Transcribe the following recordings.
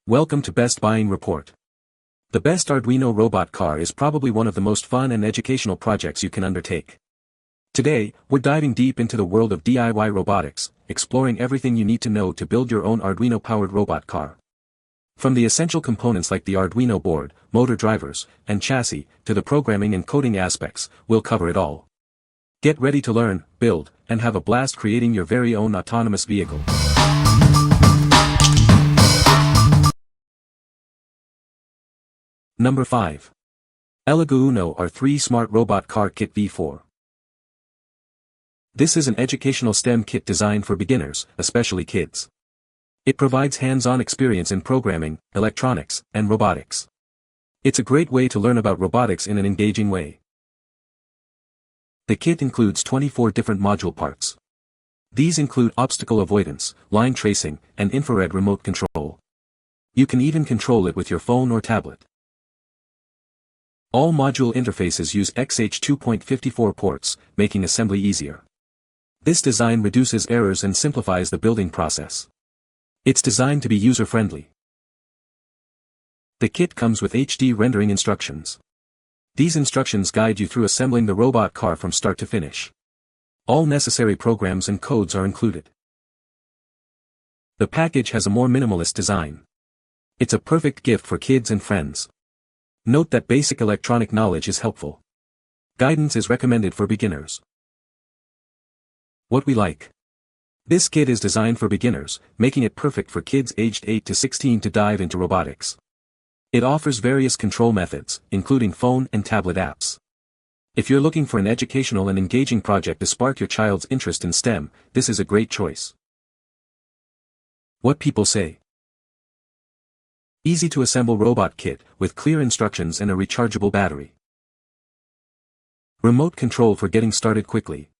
Welcome to Best Buying Report. The best Arduino robot car is probably one of the most fun and educational projects you can undertake. Today, we're diving deep into the world of DIY robotics, exploring everything you need to know to build your own Arduino-powered robot car. From the essential components like the Arduino board, motor drivers, and chassis, to the programming and coding aspects, we'll cover it all. Get ready to learn, build, and have a blast creating your very own autonomous vehicle. Number 5. ELEGOO R3 Smart Robot Car Kit V4. This is an educational STEM kit designed for beginners, especially kids. It provides hands-on experience in programming, electronics, and robotics. It's a great way to learn about robotics in an engaging way. The kit includes 24 different module parts. These include obstacle avoidance, line tracing, and infrared remote control. You can even control it with your phone or tablet. All module interfaces use XH 2.54 ports, making assembly easier. This design reduces errors and simplifies the building process. It's designed to be user-friendly. The kit comes with HD rendering instructions. These instructions guide you through assembling the robot car from start to finish. All necessary programs and codes are included. The package has a more minimalist design. It's a perfect gift for kids and friends. Note that basic electronic knowledge is helpful. Guidance is recommended for beginners. What we like. This kit is designed for beginners, making it perfect for kids aged 8 to 16 to dive into robotics. It offers various control methods, including phone and tablet apps. If you're looking for an educational and engaging project to spark your child's interest in STEM, this is a great choice. What people say. Easy to assemble robot kit, with clear instructions and a rechargeable battery. Remote control for getting started quickly.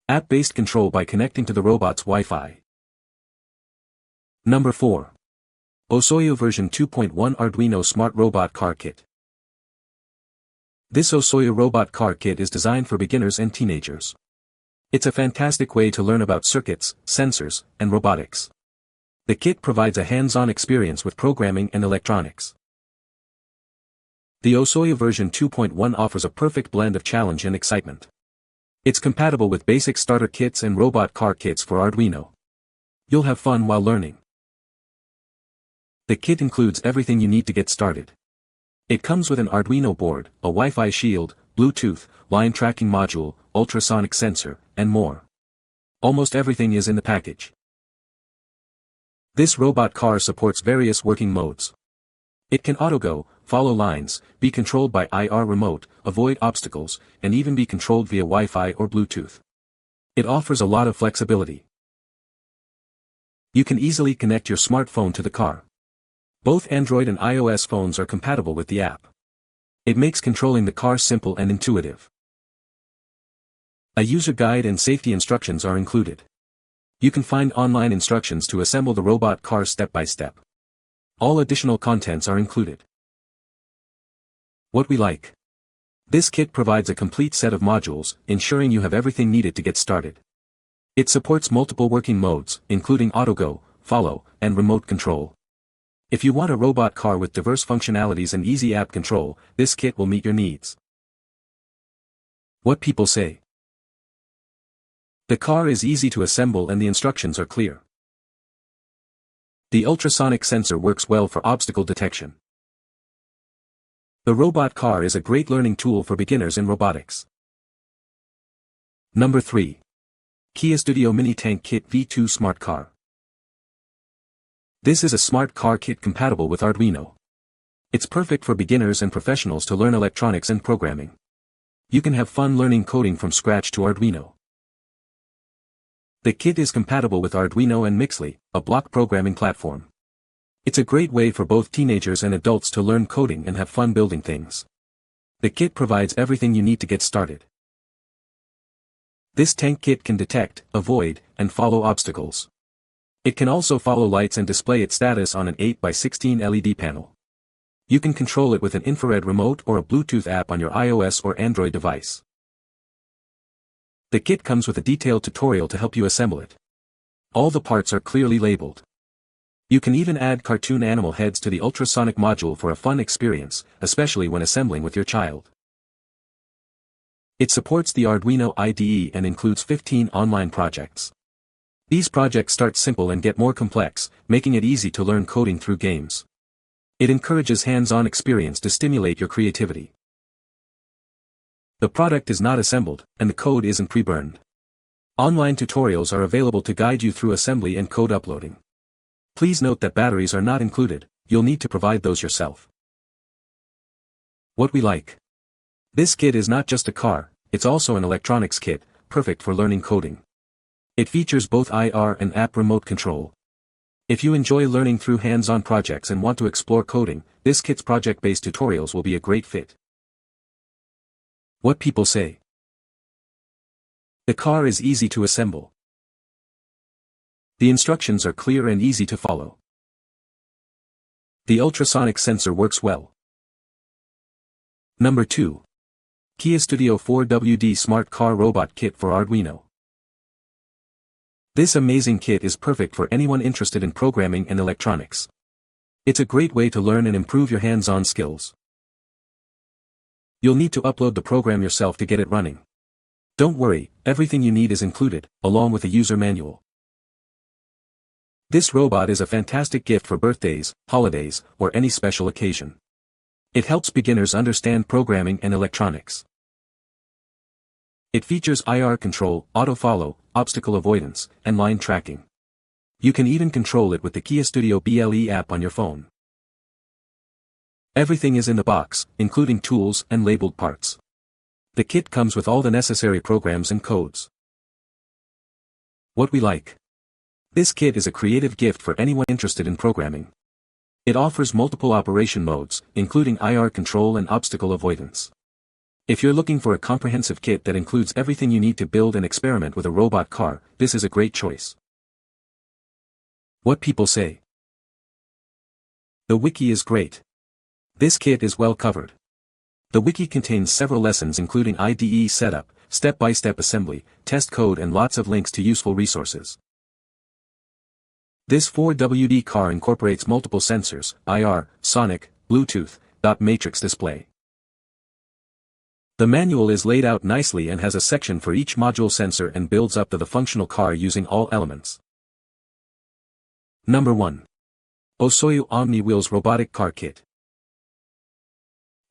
App-based control by connecting to the robot's Wi-Fi. Number 4. OSOYOO version 2.1 Arduino Smart Robot Car Kit. This OSOYOO robot car kit is designed for beginners and teenagers. It's a fantastic way to learn about circuits, sensors, and robotics. The kit provides a hands-on experience with programming and electronics. The OSOYOO version 2.1 offers a perfect blend of challenge and excitement. It's compatible with basic starter kits and robot car kits for Arduino. You'll have fun while learning. The kit includes everything you need to get started. It comes with an Arduino board, a Wi-Fi shield, Bluetooth, line tracking module, ultrasonic sensor, and more. Almost everything is in the package. This robot car supports various working modes. It can auto-go, follow lines, be controlled by IR remote, avoid obstacles, and even be controlled via Wi-Fi or Bluetooth. It offers a lot of flexibility. You can easily connect your smartphone to the car. Both Android and iOS phones are compatible with the app. It makes controlling the car simple and intuitive. A user guide and safety instructions are included. You can find online instructions to assemble the robot car step by step. All additional contents are included. What we like. This kit provides a complete set of modules, ensuring you have everything needed to get started. It supports multiple working modes, including auto-go, follow, and remote control. If you want a robot car with diverse functionalities and easy app control, this kit will meet your needs. What people say. The car is easy to assemble and the instructions are clear. The ultrasonic sensor works well for obstacle detection. The robot car is a great learning tool for beginners in robotics. Number 3. KEYESTUDIO Mini Tank Kit V2 Smart Car. This is a smart car kit compatible with Arduino. It's perfect for beginners and professionals to learn electronics and programming. You can have fun learning coding from scratch to Arduino. The kit is compatible with Arduino and Mixly, a block programming platform. It's a great way for both teenagers and adults to learn coding and have fun building things. The kit provides everything you need to get started. This tank kit can detect, avoid, and follow obstacles. It can also follow lights and display its status on an 8x16 LED panel. You can control it with an infrared remote or a Bluetooth app on your iOS or Android device. The kit comes with a detailed tutorial to help you assemble it. All the parts are clearly labeled. You can even add cartoon animal heads to the ultrasonic module for a fun experience, especially when assembling with your child. It supports the Arduino IDE and includes 15 online projects. These projects start simple and get more complex, making it easy to learn coding through games. It encourages hands-on experience to stimulate your creativity. The product is not assembled, and the code isn't pre-burned. Online tutorials are available to guide you through assembly and code uploading. Please note that batteries are not included, you'll need to provide those yourself. What we like. This kit is not just a car, it's also an electronics kit, perfect for learning coding. It features both IR and app remote control. If you enjoy learning through hands-on projects and want to explore coding, this kit's project-based tutorials will be a great fit. What people say. The car is easy to assemble. The instructions are clear and easy to follow. The ultrasonic sensor works well. Number 2. KEYESTUDIO 4WD Smart Car Robot Kit for Arduino. This amazing kit is perfect for anyone interested in programming and electronics. It's a great way to learn and improve your hands-on skills. You'll need to upload the program yourself to get it running. Don't worry, everything you need is included, along with a user manual. This robot is a fantastic gift for birthdays, holidays, or any special occasion. It helps beginners understand programming and electronics. It features IR control, auto-follow, obstacle avoidance, and line tracking. You can even control it with the KEYESTUDIO BLE app on your phone. Everything is in the box, including tools and labeled parts. The kit comes with all the necessary programs and codes. What we like. This kit is a creative gift for anyone interested in programming. It offers multiple operation modes, including IR control and obstacle avoidance. If you're looking for a comprehensive kit that includes everything you need to build and experiment with a robot car, this is a great choice. What people say. The wiki is great. This kit is well covered. The wiki contains several lessons including IDE setup, step-by-step assembly, test code and lots of links to useful resources. This 4WD car incorporates multiple sensors, IR, sonic, Bluetooth, dot matrix display. The manual is laid out nicely and has a section for each module sensor and builds up to the functional car using all elements. Number 1. OSOYOO Omni Wheels Robotic Car Kit.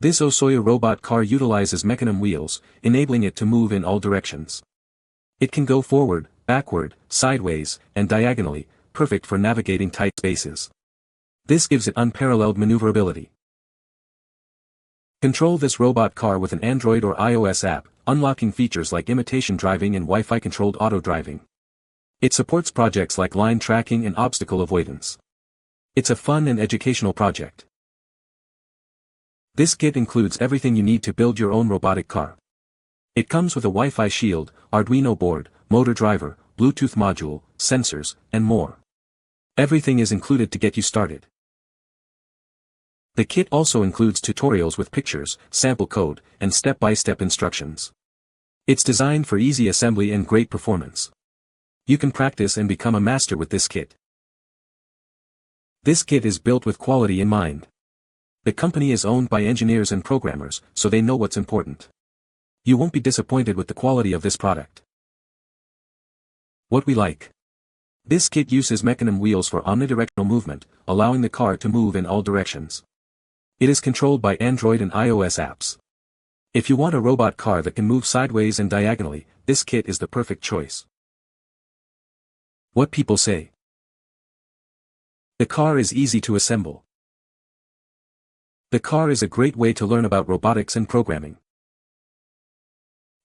This OSOYOO robot car utilizes mechanism wheels, enabling it to move in all directions. It can go forward, backward, sideways, and diagonally, perfect for navigating tight spaces. This gives it unparalleled maneuverability. Control this robot car with an Android or iOS app, unlocking features like imitation driving and Wi-Fi controlled auto driving. It supports projects like line tracking and obstacle avoidance. It's a fun and educational project. This kit includes everything you need to build your own robotic car. It comes with a Wi-Fi shield, Arduino board, motor driver, Bluetooth module, sensors, and more. Everything is included to get you started. The kit also includes tutorials with pictures, sample code, and step-by-step instructions. It's designed for easy assembly and great performance. You can practice and become a master with this kit. This kit is built with quality in mind. The company is owned by engineers and programmers, so they know what's important. You won't be disappointed with the quality of this product. What we like. This kit uses mechanism wheels for omnidirectional movement, allowing the car to move in all directions. It is controlled by Android and iOS apps. If you want a robot car that can move sideways and diagonally, this kit is the perfect choice. What people say. The car is easy to assemble. The car is a great way to learn about robotics and programming.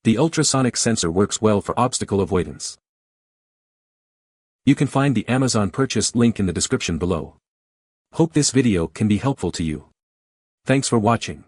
The ultrasonic sensor works well for obstacle avoidance. You can find the Amazon purchase link in the description below. Hope this video can be helpful to you. Thanks for watching.